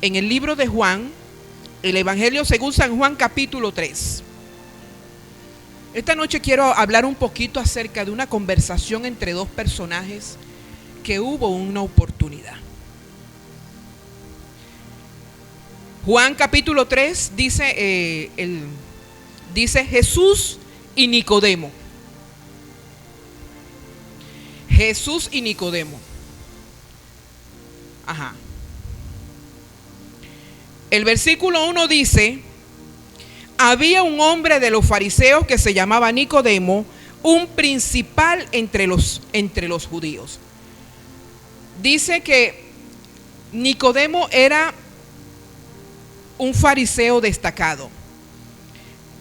en el libro de Juan, el Evangelio según San Juan, capítulo 3. Esta noche quiero hablar un poquito acerca de una conversación entre dos personajes que hubo una oportunidad. Juan capítulo 3 dice, dice Jesús y Nicodemo. Jesús y Nicodemo. Ajá. El versículo 1 dice: había un hombre de los fariseos que se llamaba Nicodemo, un principal entre los judíos. Dice que Nicodemo era un fariseo destacado.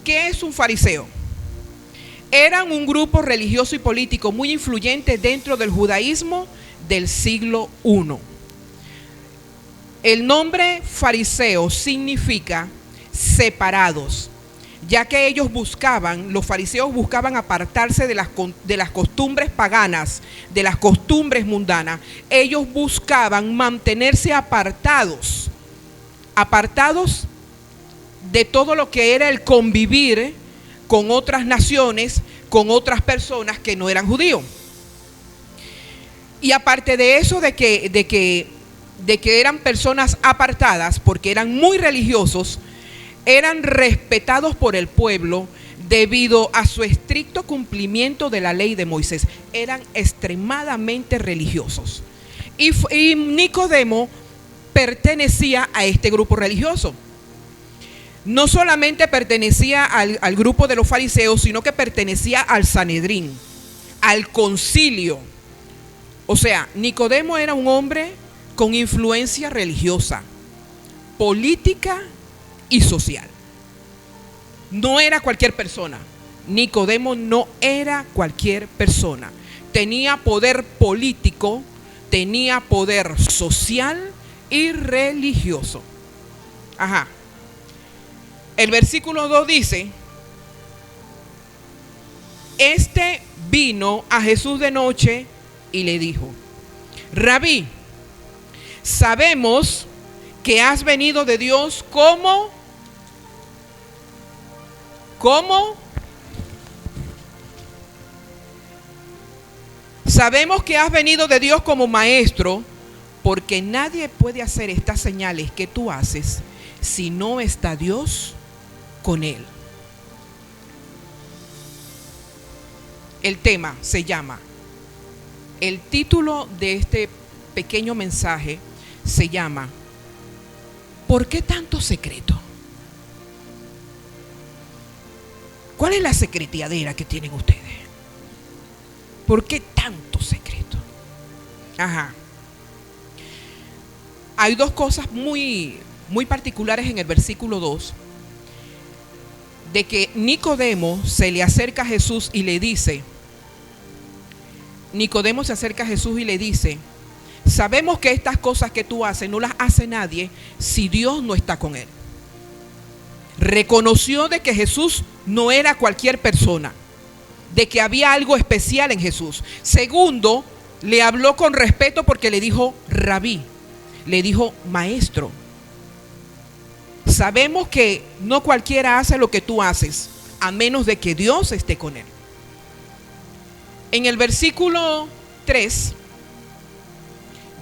¿Qué es un fariseo? Eran un grupo religioso y político muy influyente dentro del judaísmo del siglo I. El nombre fariseo significa separados, ya que los fariseos buscaban apartarse de las costumbres paganas, de las costumbres mundanas. Ellos buscaban mantenerse apartados de todo lo que era el convivir con otras naciones, con otras personas que no eran judíos. Y aparte de eso, de que eran personas apartadas, porque eran muy religiosos, eran respetados por el pueblo debido a su estricto cumplimiento de la ley de Moisés. Eran extremadamente religiosos. Y Nicodemo pertenecía a este grupo religioso. No solamente pertenecía al grupo de los fariseos, sino que pertenecía al Sanedrín, al concilio. O sea, Nicodemo era un hombre con influencia religiosa, política y social. No era cualquier persona. Nicodemo no era cualquier persona. Tenía poder político, tenía poder social y religioso. Ajá. El versículo 2 dice: este vino a Jesús de noche y le dijo: Rabí, sabemos que has venido de Dios como sabemos que has venido de Dios como maestro, porque nadie puede hacer estas señales que tú haces si no está Dios con él. El tema se llama, el título de este pequeño mensaje se llama: ¿por qué tanto secreto? ¿Cuál es la secretiadera que tienen ustedes? ¿Por qué tanto secreto? Ajá. Hay dos cosas muy particulares en el versículo 2, de que Nicodemo se le acerca a Jesús y le dice, Nicodemo se acerca a Jesús y le dice: sabemos que estas cosas que tú haces no las hace nadie si Dios no está con él. Reconoció de que Jesús no era cualquier persona, de que había algo especial en Jesús. Segundo, le habló con respeto porque le dijo rabí, le dijo maestro. Sabemos que no cualquiera hace lo que tú haces, a menos de que Dios esté con él. En el versículo 3,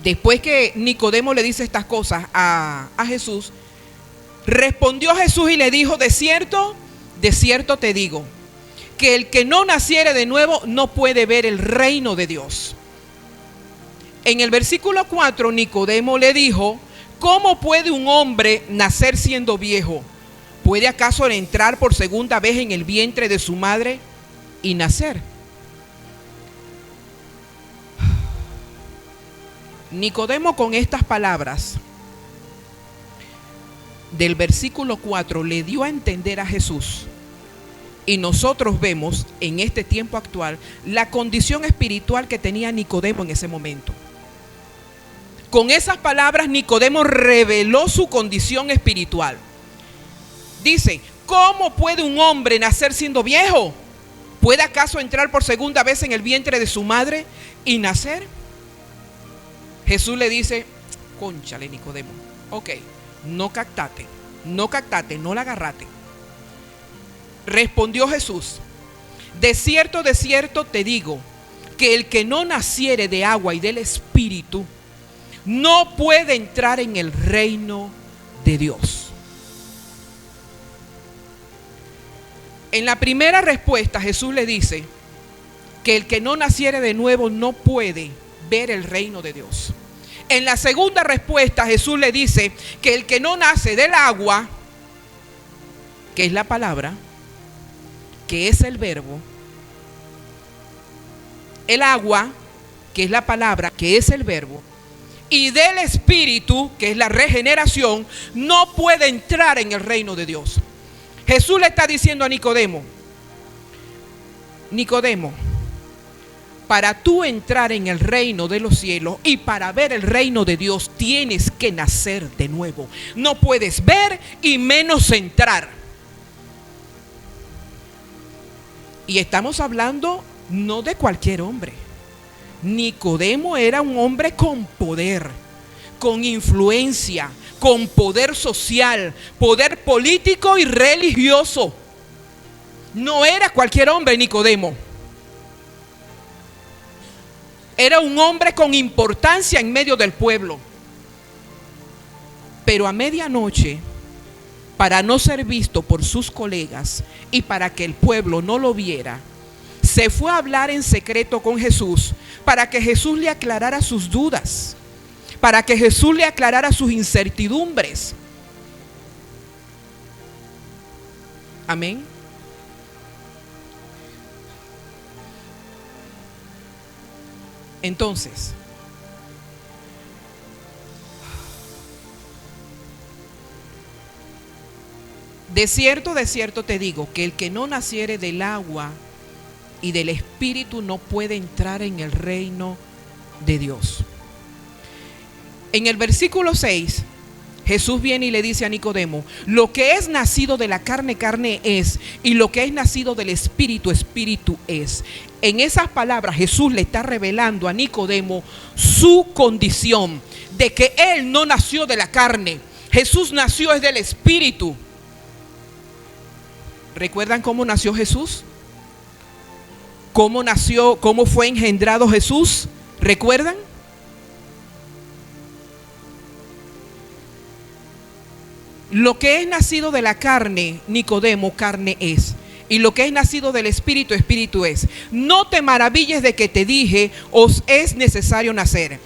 después que Nicodemo le dice estas cosas a Jesús, respondió Jesús y le dijo: de cierto te digo, que el que no naciere de nuevo no puede ver el reino de Dios. En el versículo 4, Nicodemo le dijo: ¿cómo puede un hombre nacer siendo viejo? ¿Puede acaso entrar por segunda vez en el vientre de su madre y nacer? Nicodemo, con estas palabras del versículo 4, le dio a entender a Jesús, y nosotros vemos en este tiempo actual la condición espiritual que tenía Nicodemo en ese momento. Con esas palabras Nicodemo reveló su condición espiritual. Dice: ¿cómo puede un hombre nacer siendo viejo? ¿Puede acaso entrar por segunda vez en el vientre de su madre y nacer? Jesús le dice: cónchale, Nicodemo, ok, No captate, no la agarrate. Respondió Jesús: de cierto te digo, que el que no naciere de agua y del Espíritu, no puede entrar en el reino de Dios. En la primera respuesta Jesús le dice que el que no naciere de nuevo no puede ver el reino de Dios. En la segunda respuesta Jesús le dice que el que no nace del agua, que es la palabra, que es el verbo, el agua, que es la palabra, que es el verbo, y del Espíritu, que es la regeneración, no puede entrar en el reino de Dios. Jesús le está diciendo a Nicodemo: Nicodemo, para tú entrar en el reino de los cielos y para ver el reino de Dios tienes que nacer de nuevo. No puedes ver y menos entrar. Y estamos hablando no de cualquier hombre. Nicodemo era un hombre con poder, con influencia, con poder social, poder político y religioso. No era cualquier hombre Nicodemo. Era un hombre con importancia en medio del pueblo. Pero a medianoche, para no ser visto por sus colegas y para que el pueblo no lo viera, se fue a hablar en secreto con Jesús para que Jesús le aclarara sus dudas, para que Jesús le aclarara sus incertidumbres. Amén. Entonces, de cierto te digo, que el que no naciere del agua y del Espíritu no puede entrar en el reino de Dios. En el versículo 6, Jesús viene y le dice a Nicodemo: lo que es nacido de la carne, carne es, y lo que es nacido del Espíritu, Espíritu es. En esas palabras Jesús le está revelando a Nicodemo su condición de que él no nació de la carne. Jesús nació es del Espíritu. ¿Recuerdan cómo nació Jesús? ¿Cómo nació? ¿Cómo fue engendrado Jesús? ¿Recuerdan? Lo que es nacido de la carne, Nicodemo, carne es. Y lo que es nacido del Espíritu, Espíritu es. No te maravilles de que te dije, os es necesario nacer.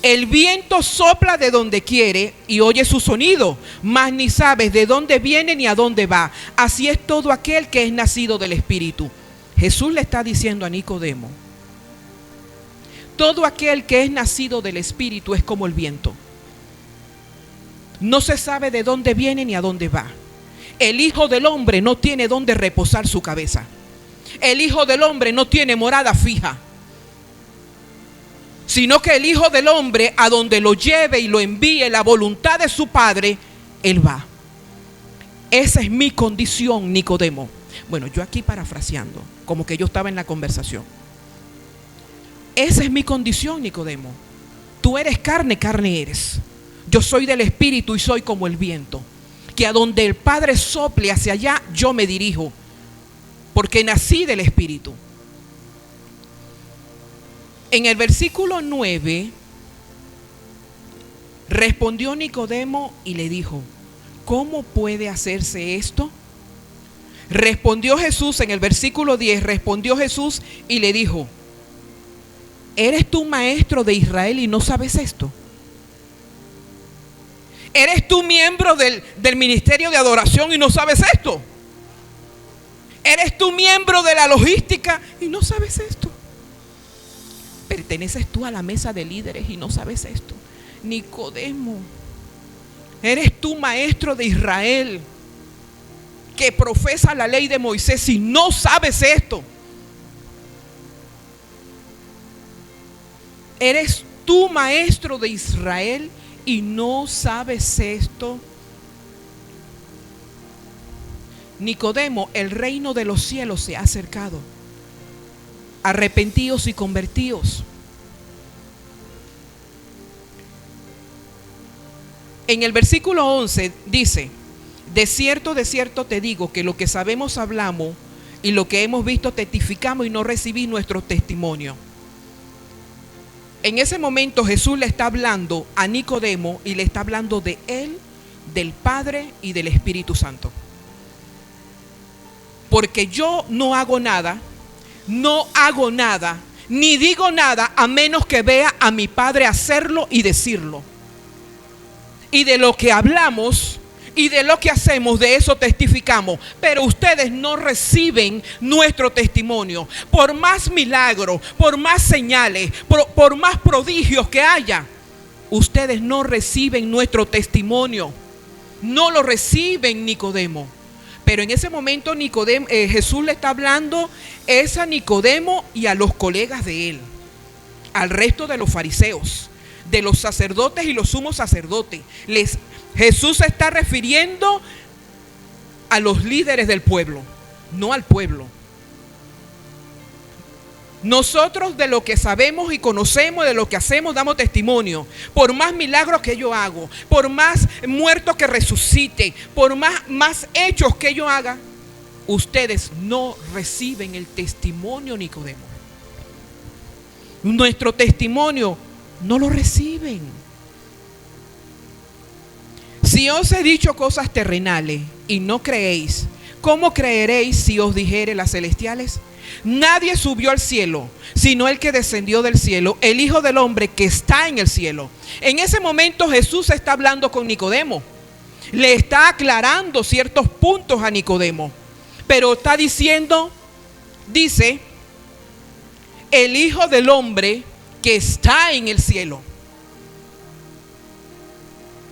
El viento sopla de donde quiere y oye su sonido, mas ni sabes de dónde viene ni a dónde va. Así es todo aquel que es nacido del Espíritu. Jesús le está diciendo a Nicodemo: todo aquel que es nacido del Espíritu es como el viento. No se sabe de dónde viene ni a dónde va. El Hijo del Hombre no tiene dónde reposar su cabeza. El Hijo del Hombre no tiene morada fija, sino que el Hijo del Hombre, a donde lo lleve y lo envíe la voluntad de su Padre, Él va. Esa es mi condición, Nicodemo. Bueno, yo aquí parafraseando, como que yo estaba en la conversación. Esa es mi condición, Nicodemo. Tú eres carne, carne eres. Yo soy del Espíritu y soy como el viento, que a donde el Padre sople hacia allá, yo me dirijo, porque nací del Espíritu. En el versículo 9, respondió Nicodemo y le dijo: ¿cómo puede hacerse esto? Respondió Jesús, en el versículo 10, respondió Jesús y le dijo: ¿eres tú maestro de Israel y no sabes esto? ¿Eres tú miembro del ministerio de adoración y no sabes esto? ¿Eres tú miembro de la logística y no sabes esto? ¿Perteneces tú a la mesa de líderes y no sabes esto? Nicodemo, ¿eres tú maestro de Israel que profesa la ley de Moisés y no sabes esto? ¿Eres tú maestro de Israel y no sabes esto? Nicodemo, el reino de los cielos se ha acercado. Arrepentíos y convertíos. En el versículo 11 dice: de cierto te digo que lo que sabemos hablamos y lo que hemos visto testificamos y no recibís nuestro testimonio. En ese momento Jesús le está hablando a Nicodemo y le está hablando de él, del Padre y del Espíritu Santo. Porque yo no hago nada, ni digo nada a menos que vea a mi Padre hacerlo y decirlo. Y de lo que hablamos y de lo que hacemos, de eso testificamos. Pero ustedes no reciben nuestro testimonio. Por más milagros, por más señales, por más prodigios que haya, ustedes no reciben nuestro testimonio. No lo reciben, Nicodemo. Pero en ese momento Jesús le está hablando es a Nicodemo y a los colegas de él, al resto de los fariseos, de los sacerdotes y los sumos sacerdotes. Jesús se está refiriendo a los líderes del pueblo, no al pueblo. Nosotros de lo que sabemos y conocemos, de lo que hacemos, damos testimonio. Por más milagros que yo hago, por más muertos que resucite, por más hechos que yo haga, ustedes no reciben el testimonio, Nicodemo. Nuestro testimonio no lo reciben. Si os he dicho cosas terrenales y no creéis, ¿cómo creeréis si os dijere las celestiales? Nadie subió al cielo, sino el que descendió del cielo, el Hijo del Hombre que está en el cielo. En ese momento Jesús está hablando con Nicodemo. Le está aclarando ciertos puntos a Nicodemo. Pero está diciendo, dice, el Hijo del Hombre que está en el cielo.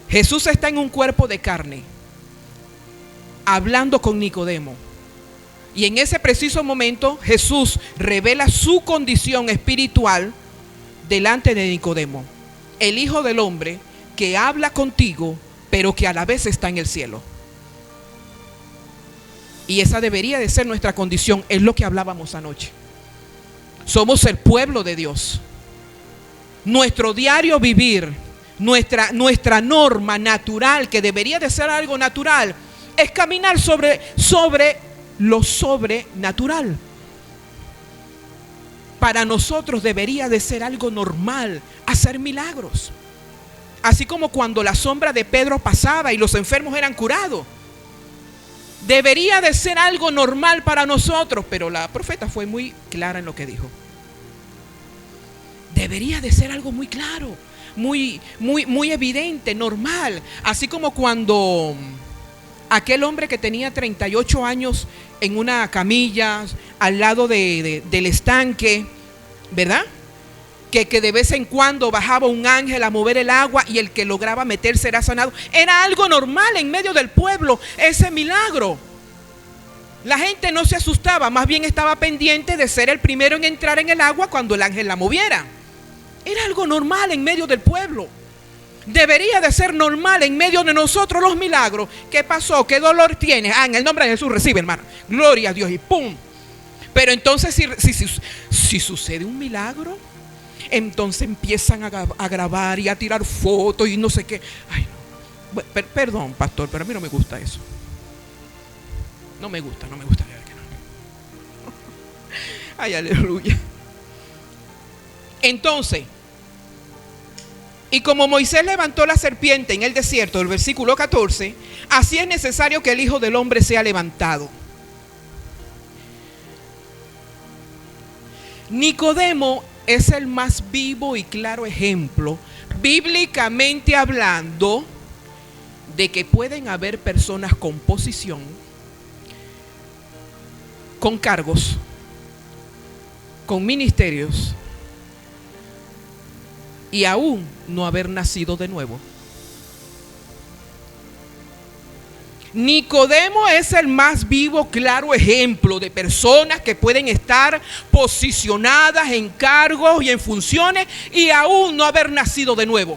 Jesús está en un cuerpo de carne, hablando con Nicodemo. Y en ese preciso momento Jesús revela su condición espiritual delante de Nicodemo. El Hijo del Hombre que habla contigo, pero que a la vez está en el cielo. Y esa debería de ser nuestra condición, es lo que hablábamos anoche. Somos el pueblo de Dios. Nuestro diario vivir, nuestra norma natural, que debería de ser algo natural, es caminar sobre lo sobrenatural. Para nosotros debería de ser algo normal hacer milagros. Así como cuando la sombra de Pedro pasaba y los enfermos eran curados. Debería de ser algo normal para nosotros, pero la profeta fue muy clara en lo que dijo. Debería de ser algo muy claro, muy evidente, normal. Así como cuando aquel hombre que tenía 38 años en una camilla al lado del estanque, ¿verdad? Que de vez en cuando bajaba un ángel a mover el agua y el que lograba meterse era sanado. Era algo normal en medio del pueblo, ese milagro. La gente no se asustaba, más bien estaba pendiente de ser el primero en entrar en el agua cuando el ángel la moviera. Era algo normal en medio del pueblo. Debería de ser normal en medio de nosotros los milagros. ¿Qué pasó? ¿Qué dolor tienes? En el nombre de Jesús recibe, hermano. Gloria a Dios y ¡pum! Pero entonces si sucede un milagro, entonces empiezan a grabar y a tirar fotos y no sé qué. Ay, no. Perdón, pastor, pero a mí no me gusta eso. No me gusta. Ay, aleluya. Entonces, y como Moisés levantó la serpiente en el desierto, el versículo 14, así es necesario que el Hijo del Hombre sea levantado. Nicodemo es el más vivo y claro ejemplo, bíblicamente hablando, de que pueden haber personas con posición, con cargos, con ministerios, y aún no haber nacido de nuevo. Nicodemo es el más vivo, claro ejemplo de personas que pueden estar posicionadas en cargos y en funciones y aún no haber nacido de nuevo.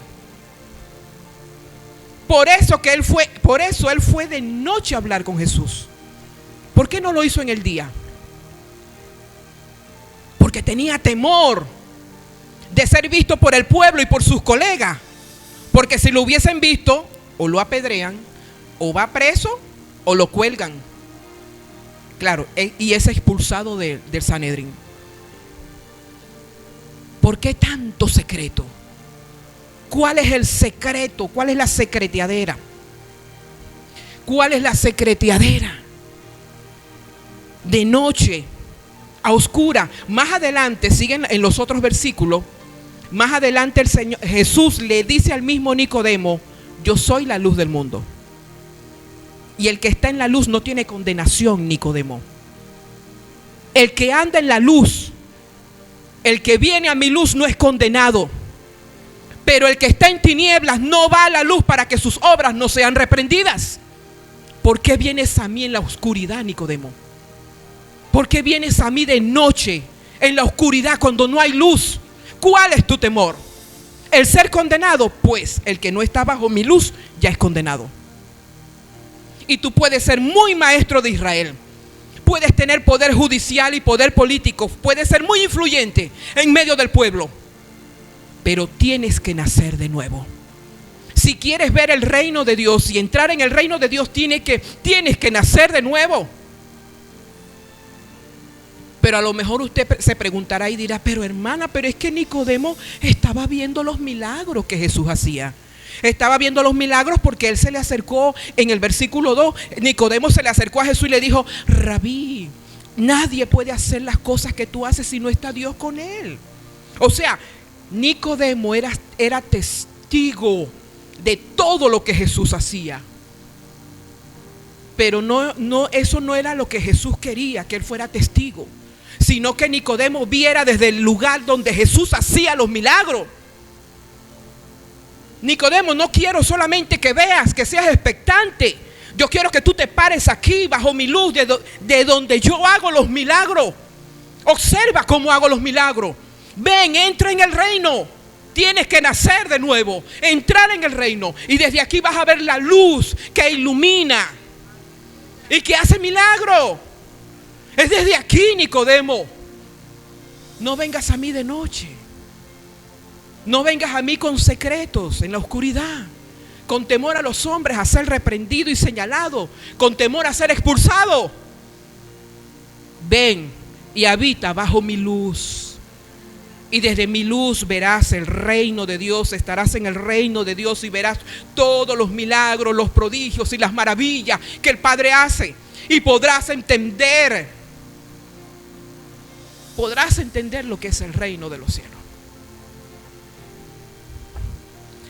Por eso él fue de noche a hablar con Jesús. ¿Por qué no lo hizo en el día? Porque tenía temor de ser visto por el pueblo y por sus colegas. Porque si lo hubiesen visto, o lo apedrean, o va preso, o lo cuelgan. Claro, y es expulsado del Sanedrín. ¿Por qué tanto secreto? ¿Cuál es el secreto? ¿Cuál es la secreteadera? ¿Cuál es la secreteadera? De noche, a oscura. Más adelante, siguen en los otros versículos, más adelante Jesús le dice al mismo Nicodemo: yo soy la luz del mundo. Y el que está en la luz no tiene condenación, Nicodemo. El que anda en la luz, el que viene a mi luz no es condenado. Pero el que está en tinieblas no va a la luz para que sus obras no sean reprendidas. ¿Por qué vienes a mí en la oscuridad, Nicodemo? ¿Por qué vienes a mí de noche, en la oscuridad, cuando no hay luz? ¿Cuál es tu temor? ¿El ser condenado? Pues el que no está bajo mi luz ya es condenado. Y tú puedes ser muy maestro de Israel, puedes tener poder judicial y poder político, puedes ser muy influyente en medio del pueblo, pero tienes que nacer de nuevo. Si quieres ver el reino de Dios y entrar en el reino de Dios, tienes que nacer de nuevo. Pero a lo mejor usted se preguntará y dirá: pero hermana, pero es que Nicodemo estaba viendo los milagros que Jesús hacía. Estaba viendo los milagros porque él se le acercó en el versículo 2. Nicodemo se le acercó a Jesús y le dijo: Rabí, nadie puede hacer las cosas que tú haces si no está Dios con él. O sea, Nicodemo era testigo de todo lo que Jesús hacía. Pero eso no era lo que Jesús quería, que él fuera testigo, sino que Nicodemo viera desde el lugar donde Jesús hacía los milagros. Nicodemo, no quiero solamente que veas, que seas expectante. Yo quiero que tú te pares aquí bajo mi luz, de donde yo hago los milagros. Observa cómo hago los milagros. Ven, entra en el reino. Tienes que nacer de nuevo, entrar en el reino. Y desde aquí vas a ver la luz que ilumina y que hace milagro. Es desde aquí, Nicodemo. No vengas a mí de noche. No vengas a mí con secretos en la oscuridad, con temor a los hombres, a ser reprendido y señalado, con temor a ser expulsado. Ven y habita bajo mi luz. Y desde mi luz verás el reino de Dios, estarás en el reino de Dios y verás todos los milagros, los prodigios y las maravillas que el Padre hace. Y podrás entender lo que es el reino de los cielos.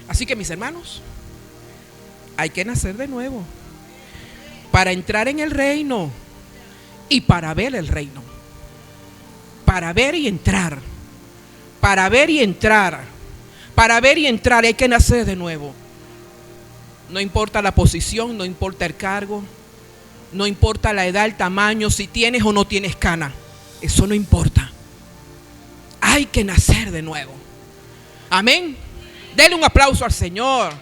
Así que, mis hermanos, hay que nacer de nuevo para entrar en el reino y para ver el reino. Para ver y entrar. Para ver y entrar. Para ver y entrar hay que nacer de nuevo. No importa la posición, no importa el cargo, no importa la edad, el tamaño, si tienes o no tienes cana. Eso no importa. Hay que nacer de nuevo. Amén. Dele un aplauso al Señor.